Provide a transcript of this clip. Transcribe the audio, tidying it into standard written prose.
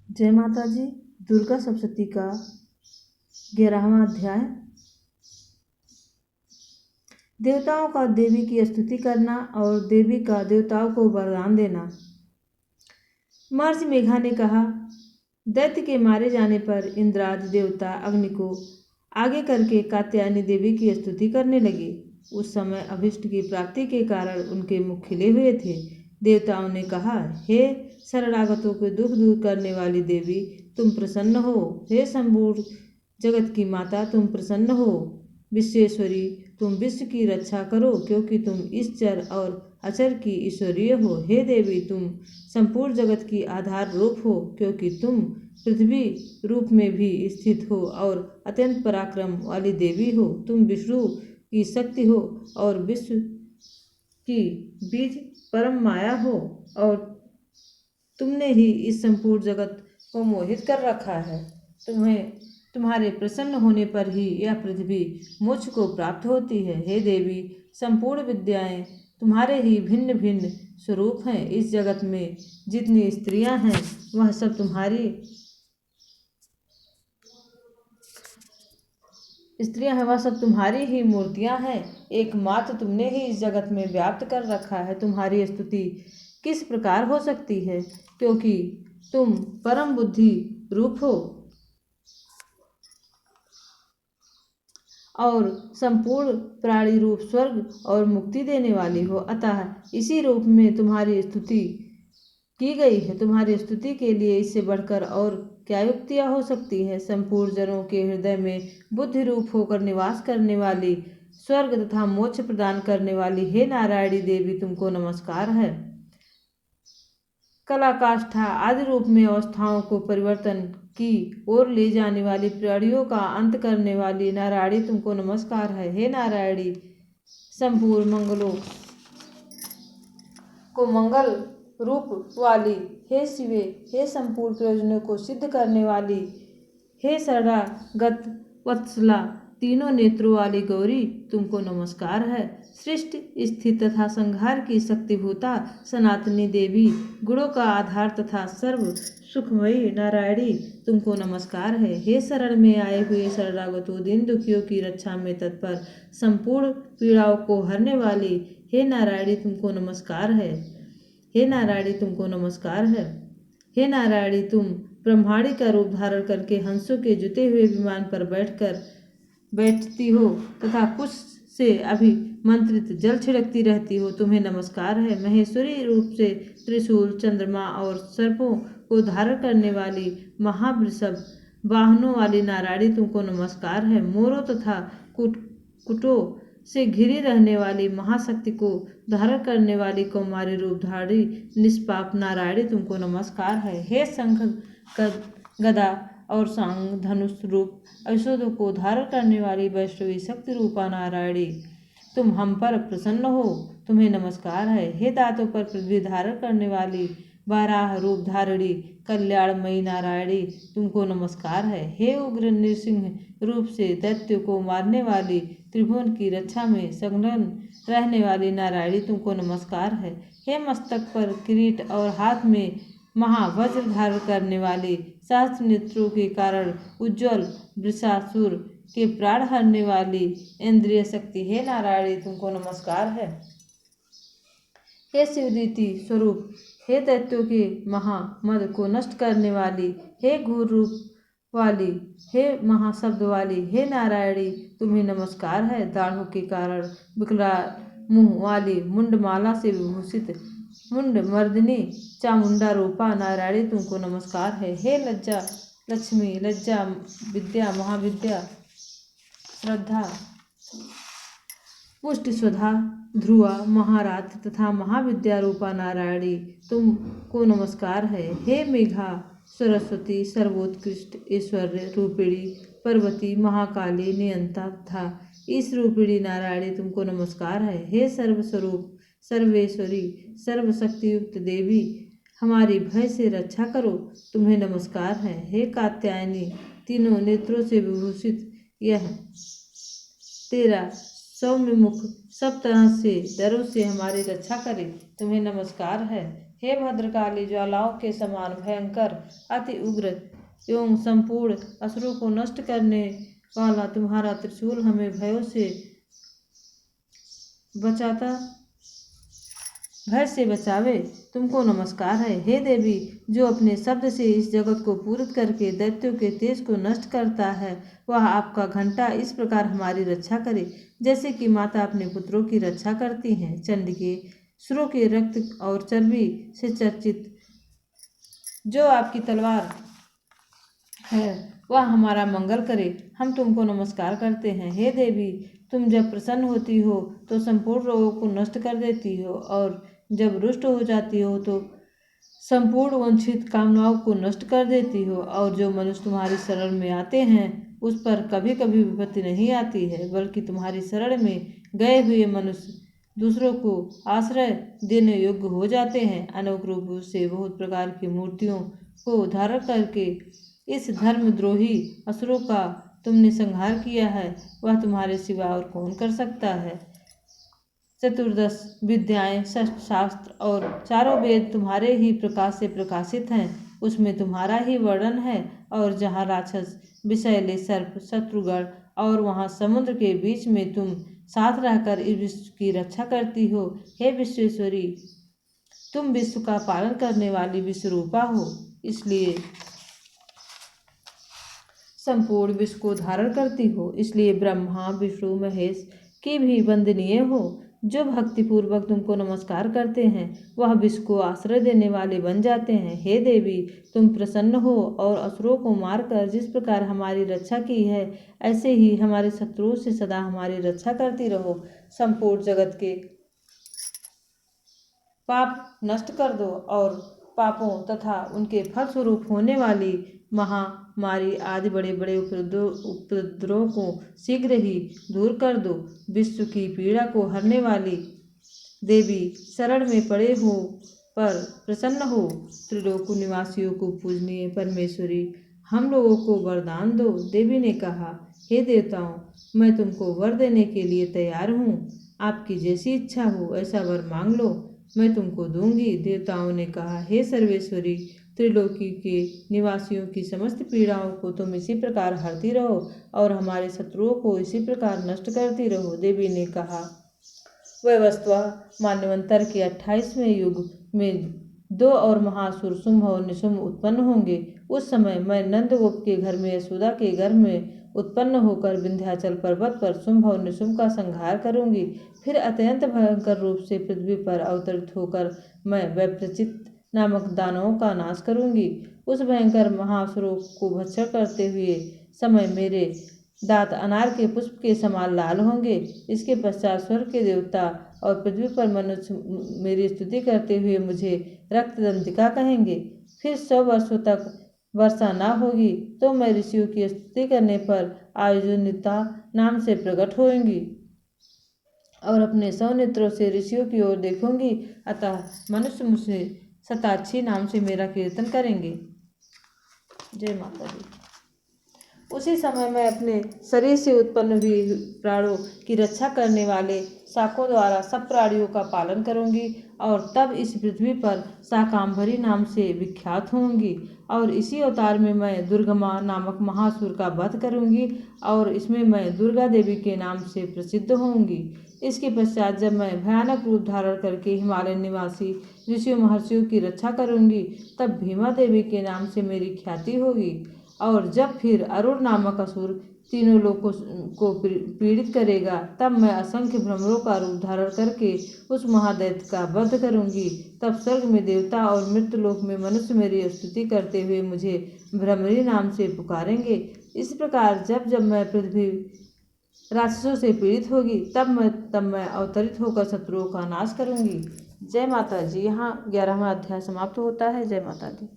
जय माता जी। दुर्गा सप्तशती का 11वां अध्याय। देवताओं का देवी की स्तुति करना और देवी का देवताओं को वरदान देना। महर्षि मेघा ने कहा, दैत्य के मारे जाने पर इंद्रादि देवता अग्नि को आगे करके कात्यायनी देवी की स्तुति करने लगे। उस समय अभिष्ट की प्राप्ति के कारण उनके मुख खिले हुए थे। देवताओं ने कहा, हे शरणागतों के दुख दूर करने वाली देवी, तुम प्रसन्न हो। हे संपूर्ण जगत की माता, तुम प्रसन्न हो। विश्वेश्वरी, तुम विश्व की रक्षा करो, क्योंकि तुम इस चर और अचर की ईश्वरीय हो। हे देवी, तुम संपूर्ण जगत की आधार रूप हो, क्योंकि तुम पृथ्वी रूप में भी स्थित हो और अत्यंत पराक्रम वाली देवी हो। तुम विष्णु की शक्ति हो और विश्व की बीज परम माया हो, और तुमने ही इस संपूर्ण जगत को मोहित कर रखा है। तुम्हारे प्रसन्न होने पर ही यह पृथ्वी मोक्ष को प्राप्त होती है। हे देवी, संपूर्ण विद्याएं तुम्हारे ही भिन्न भिन्न स्वरूप हैं। इस जगत में जितनी स्त्रियां हैं वह सब तुम्हारी ही मूर्तियां हैं। एकमात्र तुमने ही इस जगत में व्याप्त कर रखा है। तुम्हारी स्तुति किस प्रकार हो सकती है, क्योंकि तुम परम बुद्धि रूप हो और संपूर्ण प्राणी रूप स्वर्ग और मुक्ति देने वाली हो। अतः इसी रूप में तुम्हारी स्तुति की गई है। तुम्हारी स्तुति के लिए इससे बढ़कर और क्या युक्तियाँ हो सकती है। संपूर्ण जनों के हृदय में बुद्धि रूप होकर निवास करने वाली, स्वर्ग तथा मोक्ष प्रदान करने वाली, हे नारायणी देवी, तुमको नमस्कार है। कलाकाष्ठा आदि रूप में अवस्थाओं को परिवर्तन की ओर ले जाने वाली, प्राणियों का अंत करने वाली नारायणी, तुमको नमस्कार है। हे नारायणी, संपूर्ण मंगलों को मंगल रूप वाली, हे शिवे, हे संपूर्ण प्रयोजनों को सिद्ध करने वाली, हे शरणागत वत्सला, तीनों नेत्रों वाली गौरी, तुमको नमस्कार है। सृष्टि स्थिति तथा संहार की शक्तिभूता सनातनी देवी, गुणों का आधार तथा सर्व सुखमयी नारायणी, तुमको नमस्कार है। हे शरण में आए हुए शरणागतों, दीन दुखियों की रक्षा में तत्पर, संपूर्ण पीड़ाओं को हरने वाली, हे नारायणी, तुमको नमस्कार है। हे नारायणी, तुमको नमस्कार है। हे नारायणी, तुम ब्रह्माणी का रूप धारण करके हंसों के जुते हुए विमान पर बैठती हो तथा कुछ से अभिमंत्रित जल छिड़कती रहती हो। तुम्हें नमस्कार है। महेश्वरी रूप से त्रिशूल, चंद्रमा और सर्पों को धारण करने वाली, महावृषभ वाहनों वाली नारायणी, तुमको नमस्कार है। मोरों तथा कुटों से घिरी रहने वाली, महाशक्ति को धारण करने वाली, कौमारी रूपधारी निष्पाप नारायणी, तुमको नमस्कार है। हे शंख, गदा और सांग धनुष रूप औषधों को धारण करने वाली, वैष्णवी शक्ति रूपा नारायणी, तुम हम पर प्रसन्न हो। तुम्हें नमस्कार है। हे दांतों पर पृथ्वी धारण करने वाली, वाराह रूप धारिणी कल्याणमयी नारायणी, तुमको नमस्कार है। हे उग्र नृसिंह रूप से दैत्यों को मारने वाली, त्रिभुवन की रक्षा में संलग्न रहने वाली नारायणी, तुमको नमस्कार है। हे मस्तक पर किरीट और हाथ में महावज्र धारण करने वाली, सहस्त्र नेत्रों के कारण उज्ज्वल वृषासुर के प्राण हरने वाली इंद्रिय शक्ति, हे नारायणी, तुमको नमस्कार है। हे शिवदीति स्वरूप, हे दैत्यों के महामद को नष्ट करने वाली, हे घोर रूप वाली, हे महाशब्द वाली, हे नारायणी, तुम्हें नमस्कार है। दाढ़ों के कारण विकराल मुंह वाली, मुंडमाला से विभूषित मुंड मर्दिनी चामुंडा रूपा नारायणी, तुमको नमस्कार है। हे लज्जा लक्ष्मी, लज्जा विद्या, महाविद्या, श्रद्धा, पुष्टि, स्वधा, ध्रुवा, महाराथ तथा महाविद्या रूपा नारायणी, तुमको नमस्कार है। हे मेघा सरस्वती, सर्वोत्कृष्ट ऐश्वर्य रूपिणी पार्वती, महाकाली, नियंता तथा ईश रूपिणी नारायणी, तुमको नमस्कार है। हे सर्वस्वरूप, सर्वेश्वरी, सर्वशक्ति युक्त देवी, हमारी भय से रक्षा करो, तुम्हें नमस्कार है। हे कात्यायनी, तीनों नेत्रों से विभूषित, यह तेरा सौम्य मुख सब तरह से डरों से हमारी रक्षा करे, तुम्हें नमस्कार है। हे भद्रकाली, ज्वालाओं के समान भयंकर, अति उग्र एवं संपूर्ण असुरों को नष्ट करने वाला तुम्हारा त्रिशूल हमें भयों से भय से बचावे। तुमको नमस्कार है, हे देवी, जो अपने शब्द से इस जगत को पूरित करके दैत्यों के तेज को नष्ट करता है। वह आपका घंटा इस प्रकार हमारी रक्षा करे, जैसे कि माता अपने पुत्रों की रक्षा करती हैं। चंडिके, सुरों के रक्त और चर्बी से चर्चित जो आपकी तलवार है, वह हमारा मंगल करे। हम तुमको नमस्कार करते हैं, हे देवी। तुम जब प्रसन्न होती हो तो संपूर्ण रोगों को नष्ट कर देती हो, और जब रुष्ट हो जाती हो तो संपूर्ण वांछित कामनाओं को नष्ट कर देती हो। और जो मनुष्य तुम्हारी शरण में आते हैं उस पर कभी कभी विपत्ति नहीं आती है, बल्कि तुम्हारी शरण में गए हुए मनुष्य दूसरों को आश्रय देने योग्य हो जाते हैं। अनोख रूप से बहुत प्रकार की मूर्तियों को धारण करके इस धर्मद्रोही असुरों का तुमने संहार किया है, वह तुम्हारे सिवा और कौन कर सकता है। चतुर्दश विद्याएं, शास्त्र और चारों वेद तुम्हारे ही प्रकाश से प्रकाशित हैं, उसमें तुम्हारा ही वर्णन है। और जहाँ राक्षस, विषैले सर्प, शत्रुगण और वहाँ समुद्र के बीच में तुम साथ रहकर इस विश्व की रक्षा करती हो। हे विश्वेश्वरी, तुम विश्व का पालन करने वाली विश्वरूपा हो, इसलिए संपूर्ण विश्व को धारण करती हो, इसलिए ब्रह्मा, विष्णु, महेश की भी वंदनीय हो। जो भक्तिपूर्वक तुमको नमस्कार करते हैं वह विश्व को आश्रय देने वाले बन जाते हैं। हे देवी, तुम प्रसन्न हो और असुरों को मारकर जिस प्रकार हमारी रक्षा की है, ऐसे ही हमारे शत्रुओं से सदा हमारी रक्षा करती रहो। संपूर्ण जगत के पाप नष्ट कर दो और पापों तथा उनके फलस्वरूप होने वाली महामारी आदि बड़े बड़े उपद्रवों को शीघ्र ही दूर कर दो। विश्व की पीड़ा को हरने वाली देवी, शरण में पड़े हो पर प्रसन्न हो। त्रिलोक निवासियों को पूजनीय परमेश्वरी, हम लोगों को वरदान दो। देवी ने कहा, हे देवताओं, मैं तुमको वर देने के लिए तैयार हूँ। आपकी जैसी इच्छा हो ऐसा वर मांग लो, मैं तुमको दूंगी। देवताओं ने कहा, हे सर्वेश्वरी, त्रिलोकी के निवासियों की समस्त पीड़ाओं को तुम इसी प्रकार हरती रहो और हमारे शत्रुओं को इसी प्रकार नष्ट करती रहो। देवी ने कहा, वस्तुतः मान्यवंतर के 28वें युग में 2 और महासुर शुंभ और निशुंभ उत्पन्न होंगे। उस समय मैं नंदगोप के घर में, यशोदा के घर में उत्पन्न होकर विंध्याचल पर्वत पर शुंभ और निशुंभ का संहार करूंगी। फिर अत्यंत भयंकर रूप से पृथ्वी पर अवतरित होकर मैं वैप्रचित नामक दानवों का नाश करूंगी। उस भयंकर महासुरों को भक्षण करते हुए समय मेरे दांत अनार के पुष्प के समान लाल होंगे। इसके पश्चात स्वर्ग के देवता और पृथ्वी पर मनुष्य मेरी स्तुति करते हुए मुझे रक्तदंतिका कहेंगे। फिर 100 वर्षों तक वर्षा न होगी तो मैं ऋषियों की स्तुति करने पर आयुर्निता नाम से प्रकट होंगी और अपने 100 नेत्रों से ऋषियों की ओर देखूंगी। अतः मनुष्य मुझसे शताक्षी नाम से मेरा कीर्तन करेंगे। जय माता दी। उसी समय मैं अपने शरीर से उत्पन्न हुई प्राणों की रक्षा करने वाले शाकों द्वारा सब प्राणियों का पालन करूंगी और तब इस पृथ्वी पर शाकांभरी नाम से विख्यात होंगी। और इसी अवतार में मैं दुर्गमा नामक महासुर का वध करूंगी और इसमें मैं दुर्गा देवी के नाम से प्रसिद्ध होंगी। इसके पश्चात जब मैं भयानक रूप धारण करके हिमालय निवासी ऋषियों महर्षियों की रक्षा करूंगी, तब भीमा देवी के नाम से मेरी ख्याति होगी। और जब फिर अरुण नामक असुर तीनों लोगों को पीड़ित करेगा, तब मैं असंख्य भ्रमरों का रूप धारण करके उस महादैत्य का वध करूंगी। तब स्वर्ग में देवता और मृत्युलोक में मनुष्य मेरी स्तुति करते हुए मुझे भ्रमरी नाम से पुकारेंगे। इस प्रकार जब जब मैं पृथ्वी राक्षसों से पीड़ित होगी, तब मैं अवतरित होकर शत्रुओं का नाश करूंगी। जय माता जी। यहाँ 11वां अध्याय समाप्त होता है। जय माता दी।